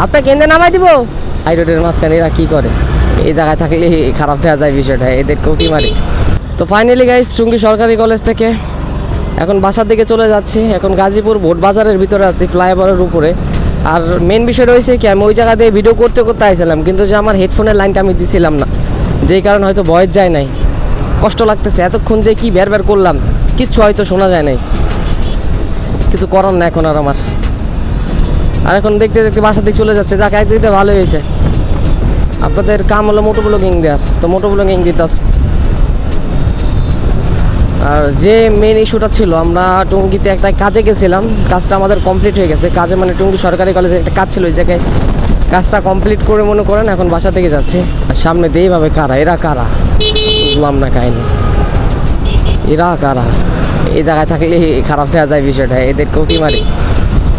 আপনি কেন্দ্রে নামাই দিব হাই রোডের মাঝখানে এরা কি করে এই জায়গায় থাকলে খারাপ দেওয়া যায় বিষয়টা এদের কোটি মারি। তো ফাইনালি গাইস টুঙ্গি সরকারি কলেজ থেকে এখন বাসার দিকে চলে যাচ্ছি। এখন গাজীপুর ভোট বাজারের ভিতরে আছি ফ্লাইওভারের উপরে। আর মেন বিষয় রয়েছে কি আমি ওই জায়গা দিয়ে ভিডিও করতে করতে আইছিলাম কিন্তু যে আমার হেডফোনের লাইনটা আমি দিছিলাম না, যেই কারণে হয়তো ভয়েস যায় নাই। কষ্ট লাগতেছে এতক্ষণ যে কি বের করলাম কিচ্ছু হয়তো শোনা যায় নাই, কিছু করার না এখন আর আমার। আর এখন দেখতে দেখতে বাসা দিকে চলে যাচ্ছে, যাক একদিকে ভালো হয়েছে। আপনাদের কাম হলো মোটো ব্লগিং দেওয়ার, তো মোটো ব্লগিং দিতেছে। আর যে মেন ইস্যুটা ছিল, আমরা টুঙ্গিতে একটা কাজে গেছিলাম, কাজটা আমাদের কমপ্লিট হয়ে গেছে। কাজে মানে টুঙ্গি সরকারি কলেজে একটা কাজ ছিল, ওই জায়গায় কাজটা কমপ্লিট করে মনে করেন এখন বাসা থেকে যাচ্ছে। আর সামনে দিয়ে এইভাবে কারা, এরা কারা বুঝলাম না কাহিনি, এরা কারা এই জায়গায় থাকলে খারাপ দেওয়া যায় বিষয়টা এদের কোটি মারি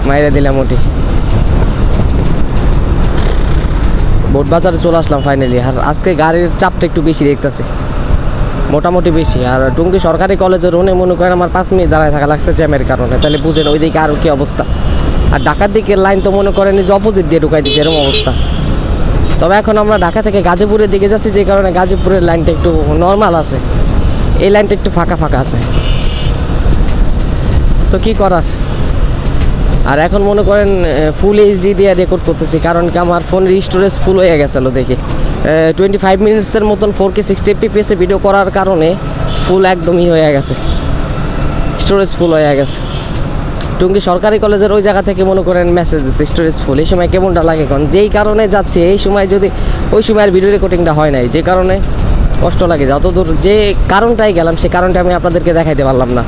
মাইরে দিলাম ওটি। ভোট বাজারে চলে আসলাম ফাইনালি। আর আজকে গাড়ির চাপটা একটু বেশি দেখতেছি, মোটামুটি বেশি। আর টুঙ্গি সরকারি কলেজের রোনে মনে করেন আমার 5 মিনিট দাঁড়ায় থাকা লাগছে জ্যামের কারণে, তাহলে বুঝেন ওইদিকে আর কি অবস্থা। আর ঢাকার দিকের লাইন তো মনে করেন যে অপোজিট দিয়ে ঢুকাই দিচ্ছে এরকম অবস্থা। তবে এখন আমরা ঢাকা থেকে গাজীপুরের দিকে যাচ্ছি, যে কারণে গাজীপুরের লাইনটা একটু নর্মাল আছে, এই লাইনটা একটু ফাঁকা ফাঁকা আছে। তো কি করার। আর এখন মনে করেন ফুল এইচডি দিয়ে রেকর্ড করতেছি, কারণ কি আমার ফোনের স্টোরেজ ফুল হয়ে গেছিলো দেখি 25 মিনিটসের মতন 4K 60 fps ভিডিও করার কারণে ফুল একদমই হয়ে গেছে, স্টোরেজ ফুল হয়ে গেছে। টুঙ্গি সরকারি কলেজের ওই জায়গা থেকে মনে করেন মেসেজ দিচ্ছে স্টোরেজ ফুল। এই সময় কেমনটা লাগে এখন, যেই কারণে যাচ্ছে এই সময় যদি ওই সময় আর ভিডিও রেকর্ডিংটা হয় নাই, যে কারণে কষ্ট লাগে। যতদূর যে কারণটাই গেলাম সে কারণটা আমি আপনাদেরকে দেখাইতে পারলাম না।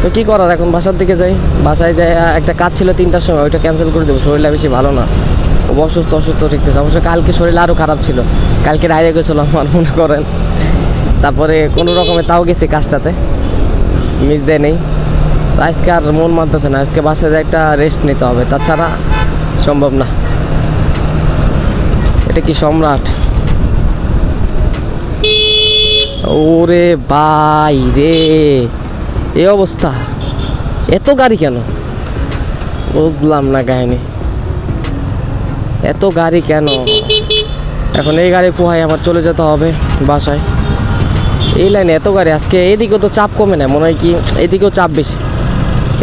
তো কী করার, এখন বাসার দিকে যাই। বাসায় যাই, একটা কাজ ছিল 3টার সময়, ওইটা ক্যান্সেল করে দেবো। শরীরটা বেশি ভালো না, ও অসুস্থ ঠিকতেছে। অবশ্য কালকে শরীর আরও খারাপ ছিল, কালকে বাইরে গেছিলাম আমার মনে করেন। তারপরে কোনো রকমে তাও গেছি কাজটাতে, মিস দেয় নেই। তো আজকে আর মন মানতেছে না, আজকে বাসায় যাই একটা রেস্ট নিতে হবে, তাছাড়া সম্ভব না। এটা কি সম্রাট? ওরে ভাই রে, এই অবস্থা, এত গাড়ি কেন বুঝলাম না কাহিনি, এত গাড়ি কেন। এখন এই গাড়ি পোহাই আমার চলে যেতে হবে বাসায়। এই লাইনে এত গাড়ি আজকে, এদিকেও তো চাপ কমে না মনে হয়, কি এদিকেও চাপ বেশি।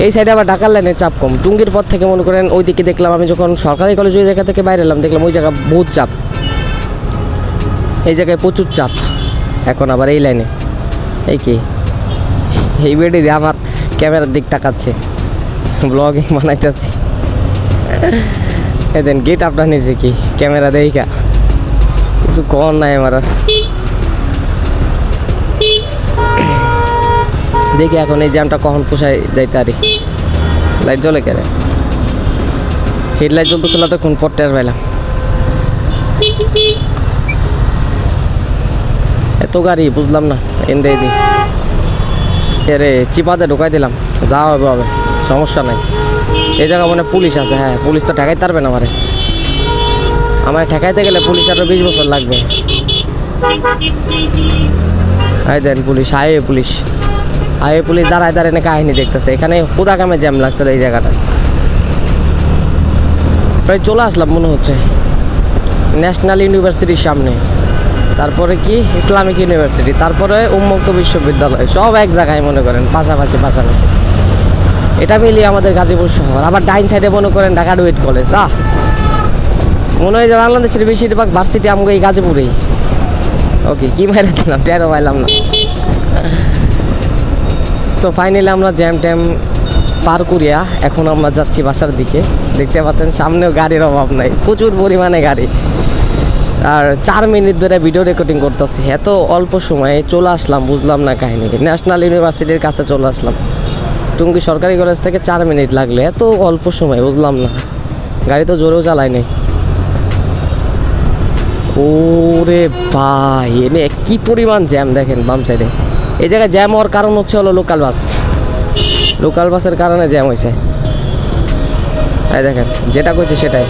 এই সাইডে আবার ঢাকার লাইনে চাপ কম। টুঙ্গির পর থেকে মনে করেন ওই দিকে দেখলাম, আমি যখন সরকারি কলেজ ওই জায়গা থেকে বাইরে এলাম দেখলাম ওই জায়গা বহুত চাপ, এই জায়গায় প্রচুর চাপ। এখন আবার এই লাইনে এই কি এই বেডে দিয়ে আমার ক্যামেরার দিক তাকাচ্ছে, ব্লগিং বানাইতেছি। এদিন গেট আপটা নিয়েছে কি ক্যামেরা দেখা, কিছু কর নাই আমার। দেখি এখন এই জ্যামটা কখন পোষায় যাইতে পারি। লাইট জ্বলে কেন, হেডলাইট জ্বলতেছিল তখন পট্টে আর পাইলাম। এত গাড়ি বুঝলাম না, এনদে দি রে চিপাতে ঢুকাই দিলাম, যা হবে হবে, সমস্যা নাই। এই জায়গা মানে পুলিশ আছে, হ্যাঁ পুলিশ তো ঠেকাইতে পারবে না আমার ঠেকাইতে গেলে পুলিশ আরো 20 বছর লাগবে। এই দেন পুলিশ, হাইওয়ে পুলিশ দাঁড়ায় দাঁড়ায় কাহিনী দেখতেছে। এখানে পুরা কামে জ্যাম লাগছিল এই জায়গাটা। প্রায় চলে আসলাম মনে হচ্ছে ন্যাশনাল ইউনিভার্সিটির সামনে, তারপরে কি ইসলামিক ইউনিভার্সিটি, তারপরে উন্মুক্ত বিশ্ববিদ্যালয়, সব এক জায়গায় মনে করেন পাশাপাশি। এটা মিলিয়ে আমাদের গাজীপুর শহর। আবার ডাইন সাইডে মনে করেন ঢাকা ডুয়েট কলেজ। মনে হয় যে বাংলাদেশের বেশিরভাগ ভার্সিটি আমাকে এই গাজীপুরেই। ওকে কি মাইরে দিলাম, টেরও পাইলাম না। তো ফাইনালি আমরা জ্যাম ট্যাম পার করিয়া এখন আমরা যাচ্ছি বাসার দিকে। দেখতে পাচ্ছেন সামনেও গাড়ির অভাব নাই, প্রচুর পরিমাণে গাড়ি। আর 4 মিনিট ধরে ভিডিও রেকর্ডিং করতেছি, এত অল্প সময়ে চলে আসলাম বুঝলাম না কাহিনি। ন্যাশনাল ইউনিভার্সিটির কাছে চলে আসলাম, টুঙ্গি সরকারি কলেজ থেকে 4 মিনিট লাগলো, এত অল্প সময় বুঝলাম না। গাড়ি তো জোরেও চালাই নাই। ওরে ভাই এনে কি পরিমাণ জ্যাম দেখেন বাম সাইডে। এই জায়গায় জ্যাম হওয়ার কারণ হচ্ছে হলো লোকাল বাসের কারণে জ্যাম হয়েছে। এই দেখেন যেটা কইছে সেটাই,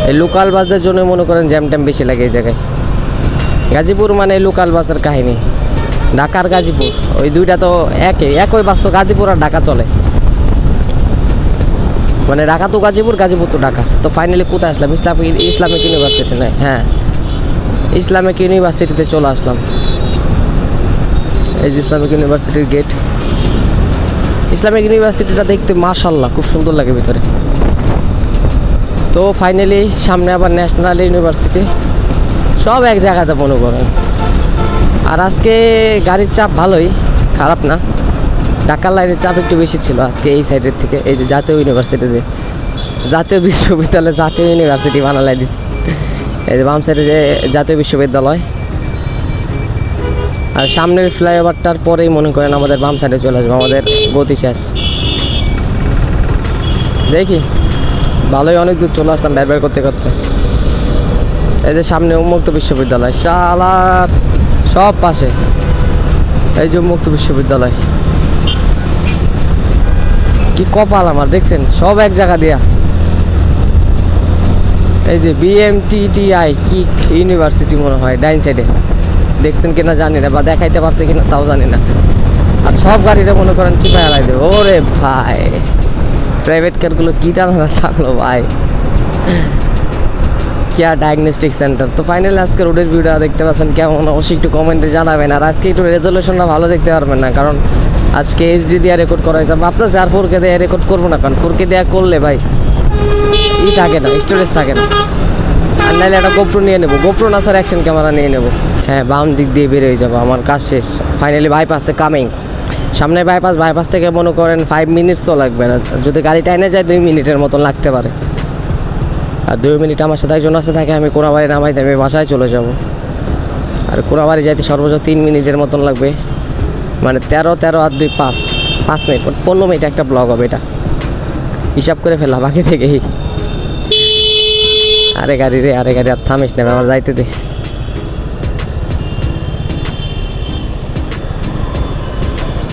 এই লোকাল বাসদের জন্য মনে করেন জ্যাম ট্যাম বেশি লাগে এই জায়গায়। গাজীপুর মানে লোকাল বাসের কাহিনী, ঢাকার গাজীপুর ওই দুইটা তো একই বাস, তো গাজীপুর আর ঢাকা চলে। মানে ঢাকা তো গাজীপুর, গাজীপুর তো ঢাকা। তো ফাইনালি কোথায় আসলাম? ইসলামিক ইউনিভার্সিটি নয়, হ্যাঁ ইসলামিক ইউনিভার্সিটিতে চলে আসলাম। এই যে ইসলামিক ইউনিভার্সিটির গেট। ইসলামিক ইউনিভার্সিটিটা দেখতে মাশাআল্লাহ খুব সুন্দর লাগে ভিতরে। তো ফাইনালি সামনে আবার ন্যাশনাল ইউনিভার্সিটি, সব এক জায়গাতে মনে করেন। আর আজকে গাড়ির চাপ ভালোই, খারাপ না। ঢাকার লাইনের চাপ একটু বেশি ছিল আজকে এই সাইডের থেকে। এই যে জাতীয় ইউনিভার্সিটিতে, জাতীয় বিশ্ববিদ্যালয়, জাতীয় ইউনিভার্সিটি বানালাই দিচ্ছে। এই যে বাম সাইডে যে জাতীয় বিশ্ববিদ্যালয়, আর সামনের ফ্লাইওভারটার পরেই মনে করেন আমাদের বাম সাইডে চলে আসবে, আমাদের গতি শেষ। দেখি ভালোই অনেক দূর চলে আসলাম বের করতে করতে। এই যে সামনে উন্মুক্ত বিশ্ববিদ্যালয়, শালার সব পাশে। এই যে উন্মুক্ত বিশ্ববিদ্যালয়, কি কপাল আমার, দেখছেন সব এক জায়গা দিয়া। এই যে BMTTI কি ইউনিভার্সিটি মনে হয় ডাইন সাইডে, দেখছেন কিনা জানি না, বা দেখাইতে পারছে কিনা তাও জানি না। আর সব গাড়িটা মনে করেন চিপা হারাই দেবে। ওরে ভাই, প্রাইভেট কারগুলো কি টানা থাকলো ভাই। Care diagnostic centre. তো ফাইনালি আজকে রোডের ভিউটা দেখতে পাচ্ছেন কেমন, অবশ্যই একটু কমেন্টে জানাবেন। আর আজকে একটু রেজলিউশনটা ভালো দেখতে পারবেন না, কারণ আজকে HD দিয়ে রেকর্ড করা হয়েছে। আপনার 4K দিয়ে রেকর্ড করবো না, কারণ 4K দেওয়া করলে ভাই থাকে না, স্টোরেজ থাকে না। আর নাহলে একটা গোপ্রো নিয়ে নেবো, গোপ্রো না স্যার অ্যাকশন ক্যামেরা নিয়ে নেবো। হ্যাঁ বাম দিক দিয়ে বেরিয়ে যাবো, আমার কাজ শেষ। ফাইনালি বাইপাসে কামিং, সামনে বাইপাস থেকে মনে করেন 5 মিনিটসও লাগবে না। যদি গাড়িটা এনে যায় 2 মিনিটের মতন লাগতে পারে। আর 2 মিনিট আমার সাথে একজন আসতে থাকে, আমি কোনাবাড়ি নামাইতে আমি বাসায় চলে যাব। আর কোনাবাড়ি যাইতে সর্বোচ্চ 3 মিনিটের মতন লাগবে, মানে 13 আর 2 5 মিনিট, 15 মিনিট একটা ব্লগ হবে। এটা হিসাব করে ফেললাম আগে থেকেই। আরে গাড়ি আর থামিস না, আমার যাইতে দে।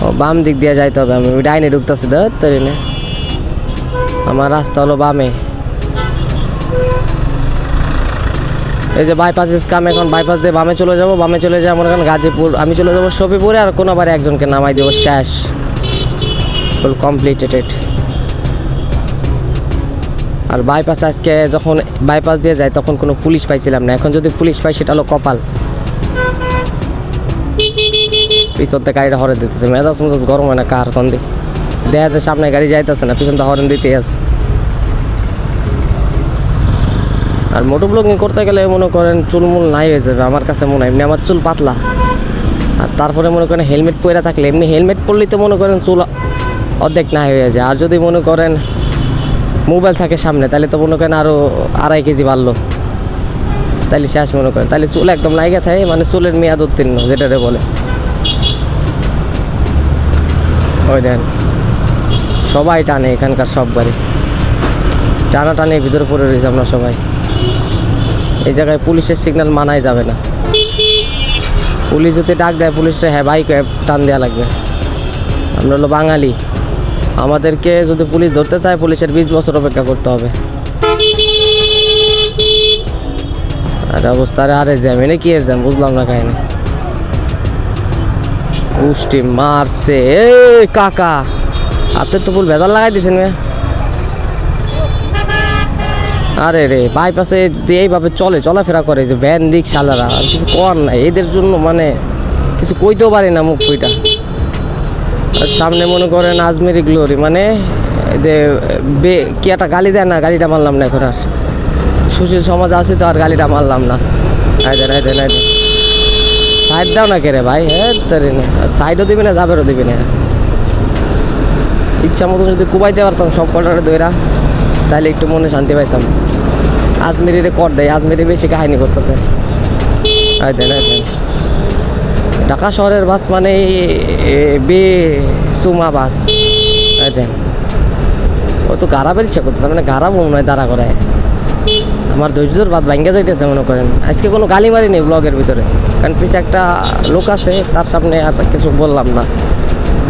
ও বাম দিক দিয়ে যাইতে হবে, আমি ডাইনে ঢুকতেছি। ধরে না, আমার রাস্তা হলো বামে। এই যে বাইপাস কাম, এখন বাইপাস দিয়ে বামে চলে যাবো। বামে চলে যাবো মনে করেন গাজীপুর, আমি চলে যাবো শফিপুরে। আর কোনোবারে একজনকে নামাই দেবো, শেষ, ফুল কমপ্লিটেড। আর বাইপাস আজকে যখন বাইপাস দিয়ে যায় তখন কোনো পুলিশ পাইছিলাম না, এখন যদি পুলিশ পাই সেটা হলো কপাল। পিছনতে গাড়িটা হরেন দিতেছে, মেজাজ গরম হয় না কার কোন দিক দেখা যায় সামনে গাড়ি যাইতেছে না, পিছনটা হরেন দিতেই আছে। আর মোটো ব্লগিং করতে গেলে মনে করেন চুলমুল নাই হয়ে যাবে আমার কাছে মনে হয়। এমনি আমার চুল পাতলা, আর তারপরে মনে করেন হেলমেট পরে থাকলে, এমনি হেলমেট পরলেই তো মনে করেন চুল অর্ধেক নাই হয়ে যায়। আর যদি মনে করেন মোবাইল থাকে সামনে, তাহলে তো মনে করেন আরও 2.5 কেজি বাড়লো, তাহলে শেষ মনে করেন। তাহলে চুল একদম নাইগে থাকে, মানে চুলের মেয়াদ উত্তীর্ণ যেটারে বলে। ওই দেন সবাই টানে, এখানকার সব গাড়ি টানে ভিতরে পড়ে রয়েছে আমরা সবাই। এই জায়গায় পুলিশের সিগন্যাল মানাই যাবে না, পুলিশ যদি ডাক দেয় পুলিশে হ্যাঁ বাইক টান দেওয়া লাগবে। আমরা হলো বাঙালি, আমাদেরকে যদি পুলিশ ধরতে চায় পুলিশের 20 বছর অপেক্ষা করতে হবে। আর অবস্থা আরে জ্যাম, এনে কি এর জ্যাম বুঝলাম না কাহিনি। উষ্টি মারছে, এই কাকা আপনি তো ফুল ভেজাল লাগাই দিয়েছেন মেয়ে। আরে রে বাইপাসে যদি এইভাবে চলাফেরা করে যে ভ্যান রিক্সাওয়ালারা, আর কিছু করার নাই এদের জন্য, মানে কিছু কইতেও পারি না মুখ কইটা। আর সামনে মনে করেন আজমেরি গ্লোরি, মানে যে কি একটা গালি দেয় না, গালিটা মারলাম না এখন। আর সুশীল সমাজ আছে তো, আর গালিটা মারলাম না। সাইড দাও না কে রে ভাই, হ্যাঁ তারি না, সাইডও দিবি না যাবেরও দিবি না। ইচ্ছা মতো যদি কুবাইতে পারতাম সব কটারে দইরা, তাহলে একটু মনে শান্তি পাইতাম। আজমেরিরে কর দেয়, আজমেরি বেশি কাহিনী করতেছে। ঢাকা শহরের বাস মানে বেসুমা বাস। দেন ও তো গাড়াবের ইচ্ছা করতেছে, মানে গাড়াবো মনে হয় দাঁড়া করায়। আমার ধৈর্যর বাদ ভাঙ্গা যাইতেছে মনে করেন। আজকে কোনো গালি মারি নেই ব্লগের ভিতরে, কারণ পিছিয়ে একটা লোক আছে, তার সামনে আর কিছু বললাম না।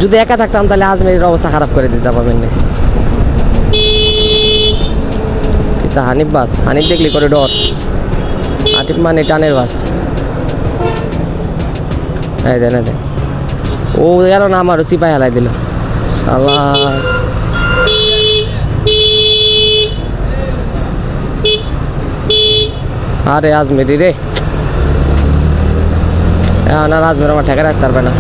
যদি একা থাকতাম তাহলে আজমেরির অবস্থা খারাপ করে দিতাম আমি। হানিফ বাস, হানিফ দেখলি করে ডর, হানিফ মানে টানের বাস। ও যেন না আমারও চিপাই হেলাই দিল। আল্লাহ আরে আজমেরি রে, এখন আর আজমের আমার ঠেকা রাখতে পারবে না।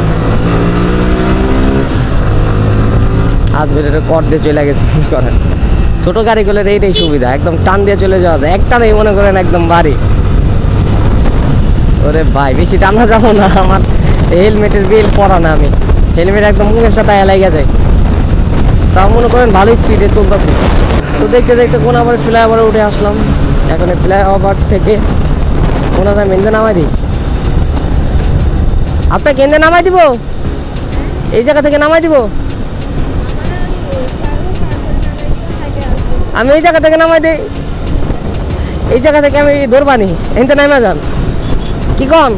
আজমেরের কর দিয়ে চলে গেছে করেন। ছোট গাড়িগুলোর এইটাই সুবিধা, একদম টান দিয়ে চলে যাওয়া যায়, একটা নেই মনে করেন একদম বাড়ি। ওরে ভাই বেশি টানা যাবো না, আমার হেলমেটের বিল পরা না, আমি হেলমেট একদম মুখের সাথে লেগে যায়। তাও মনে করেন ভালো স্পিডে চলতেছি। তো দেখতে দেখতে কোন আবার ফ্লাইওভারে উঠে আসলাম। এখন এই ফ্লাইওভার থেকে ওনারা মেন্দে নামাই দিই। আপনাকে কেন্দ্রে নামাই দিব, এই জায়গা থেকে নামাই দিব। আমি এই জায়গা থেকে নামাই দিই, এই জায়গা থেকে আমি ধরবানি এনতে নামা যান কি কন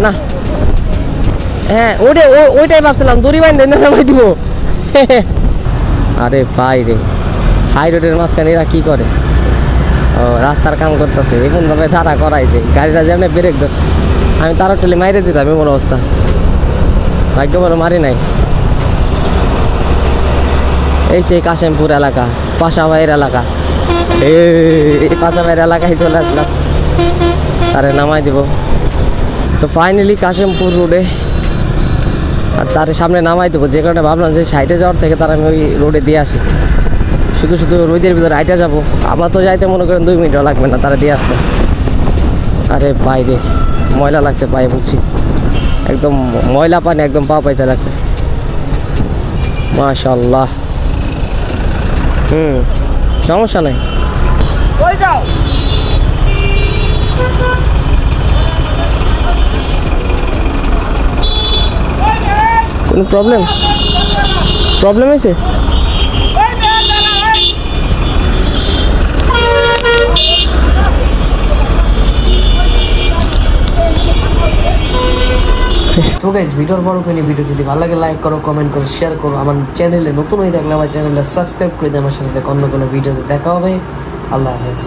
না। হ্যাঁ ওইটাই ভাবছিলাম, দড়ি বাইন নামাই দিব। আরে ভাই রে, হাই রোডের মাঝখানে এরা কি করে? ও রাস্তার কাম করতেছে, এমন ভাবে তারা করাইছে, গাড়িটা যেমন ব্রেক দিচ্ছে। আমি তারা টলি মাইরে দিতাম এমন অবস্থা, ভাগ্য বড় মারি নাই। এই সেই কাশেমপুর এলাকা, পাশাভাইয়ের এলাকা, এই পাশাভাইয়ের এলাকায় চলে আসলাম, তারে নামাই দিব। তো ফাইনালি কাশেমপুর রোডে, আর তার সামনে নামাই দেবো, যে কারণে ভাবলাম যে সাইডে যাওয়ার থেকে তার আমি ওই রোডে দিয়ে আসি। শুধু শুধু রোদের ভিতরে হাইটে যাবো, আমার তো যাইতে মনে করেন 2 মিনিটও লাগবে না তারা দিয়ে আসতে। আরে বাইরে ময়লা লাগছে পায়ে, বুঝছি একদম ময়লা পানি, একদম পা পয়সা লাগছে। মাশাআল্লাহ। সমস্যা নাই, কোনো প্রবলেম হয়েছে? তো গাইস ভিডিওর বড় করে ভিডিও যদি ভালো লাগে লাইক করো, কমেন্ট করো, শেয়ার করো। আমার চ্যানেলে নতুন হয়ে থাকলে আমার চ্যানেলটা সাবস্ক্রাইব করে দিয়ে আমার সাথে অন্য কোনো ভিডিওতে দেখা হবে। আল্লাহ হাফেজ।